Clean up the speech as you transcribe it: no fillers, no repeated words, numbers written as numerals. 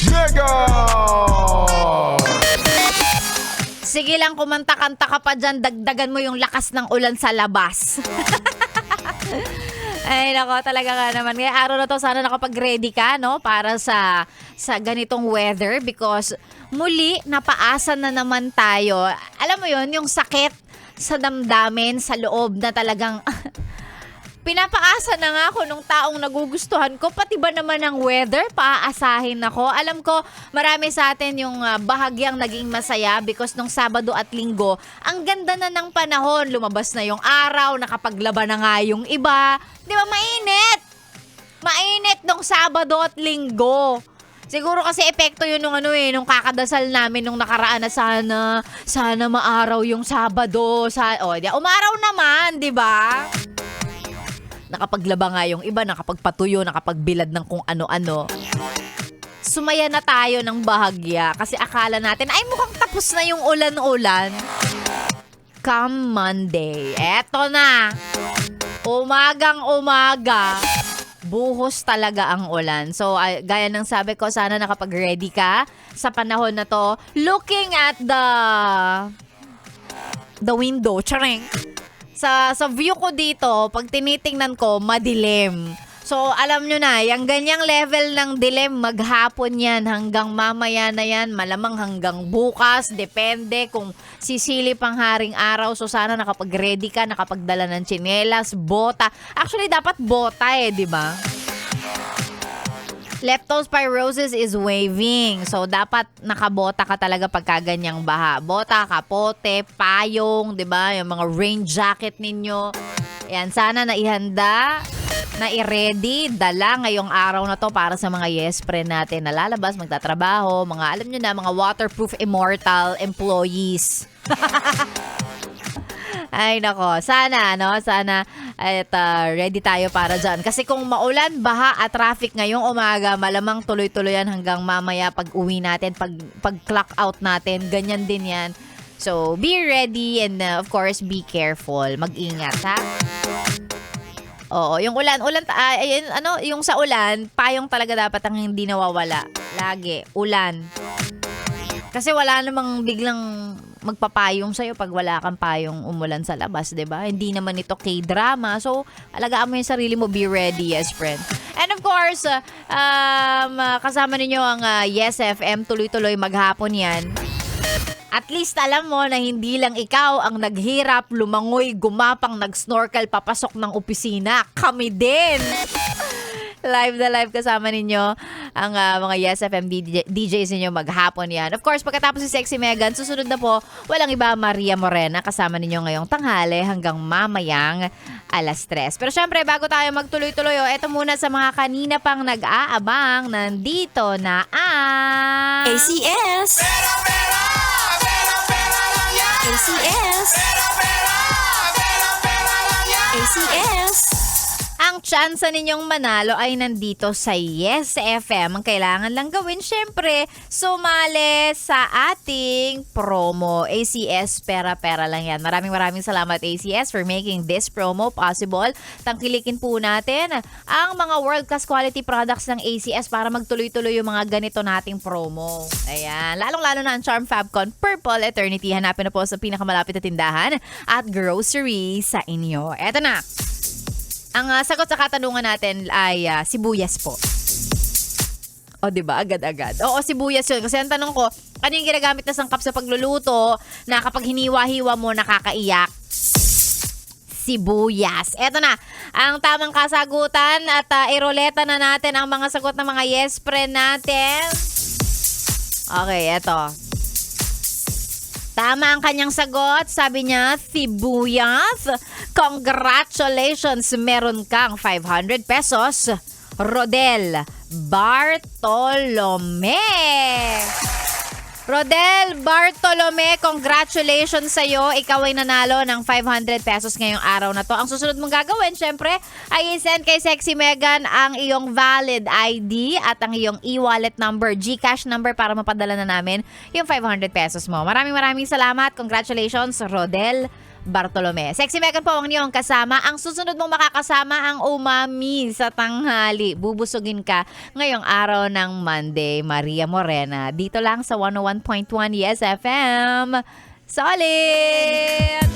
Mega! Sige lang, kumanta-kanta ka pa dyan, dagdagan mo yung lakas ng ulan sa labas. Ay, nako, talaga nga naman. Ngayong araw na to, sana nakapag-ready ka, no? Para sa ganitong weather because muli, napaasa na naman tayo. Alam mo yon, yung sakit sa damdamin, sa loob na talagang pinapaasa na nga ako nung taong nagugustuhan ko. Pati ba naman ang weather, paaasahin ako. Alam ko, marami sa atin yung bahagyang naging masaya because nung Sabado at Linggo, ang ganda na ng panahon. Lumabas na yung araw, nakapaglaba na nga yung iba. Di ba, mainit? Mainit nung Sabado at Linggo. Siguro kasi epekto yun nung nung kakadasal namin nung nakaraan na sana maaraw yung Sabado. Umaraw naman, di ba? Nakapaglaba nga yung iba, nakapagpatuyo, nakapagbilad ng kung ano-ano. Sumaya na tayo ng bahagya kasi akala natin, ay mukhang tapos na yung ulan-ulan. Come Monday, eto na. Umagang-umaga, buhos talaga ang ulan. So, gaya ng sabi ko, sana nakapag-ready ka sa panahon na to. Looking at the window, charing. Sa view ko dito, pag tinitingnan ko, madilim. So, alam nyo na, yung ganyang level ng dilim, maghapon yan hanggang mamaya na yan, malamang hanggang bukas, depende kung sisilip ang haring araw. So, sana nakapag-ready ka, nakapagdala ng tsinelas, bota. Actually, dapat bota di ba? Leptospirosis is waving. So, dapat nakabota ka talaga pagka ganyang baha. Bota, kapote, payong, di ba? Yung mga rain jacket ninyo. Yan, sana naihanda, na-ready, dala ngayong araw na to para sa mga yes friend natin na lalabas, magtatrabaho, mga alam nyo na, mga waterproof immortal employees. Ay nako, sana at ready tayo para dyan. Kasi kung maulan, baha at traffic ngayong umaga, malamang tuloy-tuloy yan hanggang mamaya pag uwi natin, pag clock out natin, ganyan din yan. So, be ready and of course, be careful. Mag-ingat, ha? Oo, yung yung sa ulan, payong talaga dapat ang hindi nawawala. Lagi, ulan. Kasi wala namang biglang magpapayong sa'yo pag wala kang payong umulan sa labas, diba? Hindi naman ito K-drama. So, alagaan mo yung sarili mo. Be ready, yes, friend. And of course, kasama ninyo ang Yes FM. Tuloy-tuloy maghapon yan. At least alam mo na hindi lang ikaw ang naghirap, lumangoy, gumapang, nag-snorkel, papasok ng opisina. Kami din! Live na live kasama ninyo ang mga Yes FM DJs ninyo maghapon yan. Of course, pagkatapos si Sexy Megan, susunod na po, walang iba, Maria Morena, kasama ninyo ngayong tanghali hanggang mamayang 3:00. Pero syempre, bago tayo magtuloy-tuloy, eto muna sa mga kanina pang nag-aabang, nandito na ang ACS! ACS! ACS! Ang tsansa ninyong manalo ay nandito sa Yes FM. Ang kailangan lang gawin, syempre, sumali sa ating promo. ACS, pera-pera lang yan. Maraming salamat ACS for making this promo possible. Tangkilikin po natin ang mga world-class quality products ng ACS para magtuloy-tuloy yung mga ganito nating promo. Ayan. Lalong-lalo na ang Charm Fabcon Purple Eternity. Hanapin na po sa pinakamalapit na tindahan at grocery sa inyo. Eto na. Ang sagot sa katanungan natin ay sibuyas po. O, diba? Agad-agad. Oo, sibuyas yun. Kasi ang tanong ko, ano yung ginagamit na sangkap sa pagluluto na kapag hiniwa-hiwa mo, nakakaiyak? Sibuyas. Eto na, ang tamang kasagutan at iroleta na natin ang mga sagot ng mga yes friend natin. Okay, eto. Tama ang kanyang sagot. Sabi niya, sibuyas. Congratulations! Meron kang 500 pesos. Rodel Bartolome. Rodel Bartolome, congratulations sa'yo. Ikaw ay nanalo ng 500 pesos ngayong araw na to. Ang susunod mong gagawin, syempre, ay i-send kay Sexy Megan ang iyong valid ID at ang iyong e-wallet number, GCash number para mapadala na namin yung 500 pesos mo. Maraming salamat. Congratulations, Rodel Bartolome. Sexy Megan po ang inyong kasama. Ang susunod mong makakasama ang umami sa tanghali. Bubusugin ka ngayong araw ng Monday. Maria Morena. Dito lang sa 101.1 Yes FM. Solid!